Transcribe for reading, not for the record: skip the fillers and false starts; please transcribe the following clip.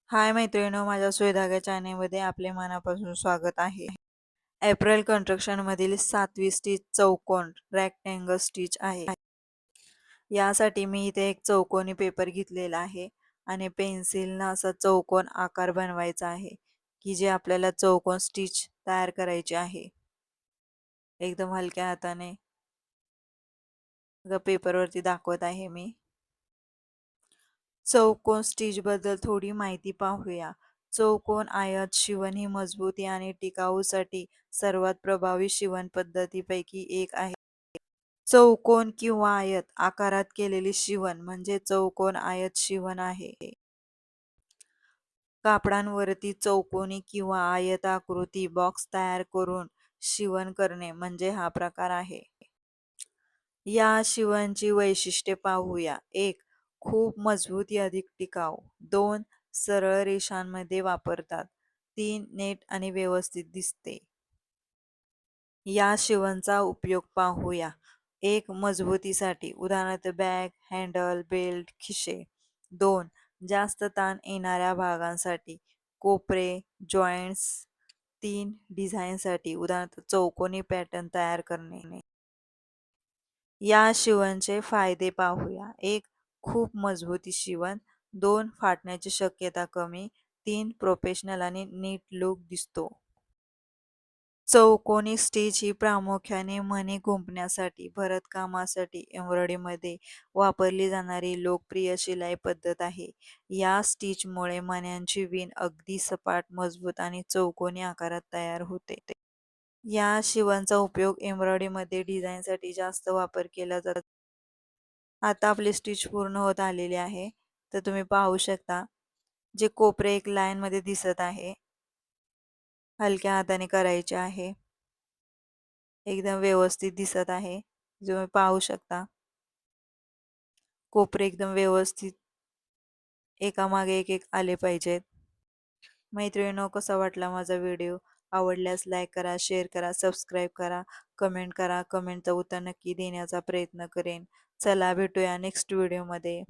हाय मैत्रिणींनो, माझ्या सुईधागा चॅनेलमध्ये आपले मनापासून स्वागत आहे. एप्रिल कन्स्ट्रक्शन मधील 7वी स्टिच चौकोन रेक्टँगल स्टिच आहे. यासाठी मी इथे एक चौकोनी पेपर घेतलेला आहे आणि पेन्सिलनं असा चौकोन आकार बनवायचा आहे की जे आपल्याला चौकोन स्टिच तयार करायचे आहे. एकदम हलक्या हाताने पेपरवरती दाखवत आहे मी. चौकोन स्टिचबद्दल थोडी माहिती पाहूया. चौकोन आयत शिवण ही मजबूती आणि टिकाऊसाठी सर्वात प्रभावी शिवण पद्धतीपैकी एक आहे. चौकोन किंवा आयत आकारात केलेली शिवण म्हणजे चौकोन आयत शिवण आहे. कापडांवरती चौकोनी किंवा आयताकृती बॉक्स तयार करून शिवण करणे म्हणजे हा प्रकार आहे. या शिवणची वैशिष्ट्ये पाहूया. 1. खूप मजबूत अधिक टिकाऊ. 2. सरळ रेषांमध्ये वापरतात. 3. नेट आणि व्यवस्थित दिसते. या शिवणचा उपयोग पाहूया. 1. मजबूतीसाठी, उदाहरणार्थ बॅग, हँडल, बेल्ट, खिशे. 2. जास्त ताण येणाऱ्या भागांसाठी, कोपरे, जॉईंट्स. 3. डिझाईनसाठी, उदाहरणार्थ चौकोनी पॅटर्न तयार करणे. या शिवणचे फायदे पाहूया. 1. खूप मजबूती शिवण. 2. फाटण्याची शक्यता कमी. 3. प्रोफेशनल आणि नीट लुक दिसतो. चौकोनी स्टिच ही प्रामुख्याने मणी गुंफण्यासाठी, भरतकामासाठी, एम्ब्रॉयडरीमध्ये वापरली जाणारी लोकप्रिय शिलाई पद्धत आहे. या स्टिचमुळे मण्यांची विण अगदी सपाट, मजबूत आणि चौकोनी आकारात तयार होते. या शिवणचा उपयोग एम्ब्रॉयडरीमध्ये डिझाईनसाठी जास्त वापर केला जातो. आता आपली स्टिच पूर्ण होत आलेली आहे. तर तुम्ही पाहू शकता, जे कोपरे एक लाईनमध्ये दिसत आहे, हलक्या हाताने करायचे आहे. एकदम व्यवस्थित दिसत आहे. तुम्ही पाहू शकता, कोपरे एकदम व्यवस्थित एकामागे एक आले पाहिजेत. मैत्रिणींनो, कसा वाटला माझा व्हिडिओ? आवडल्यास लाईक करा, शेअर करा, सबस्क्राईब करा, कमेंट करा. कमेंटचं उत्तर नक्की देण्याचा प्रयत्न करेन. चला भेटूया नेक्स्ट व्हिडिओमध्ये.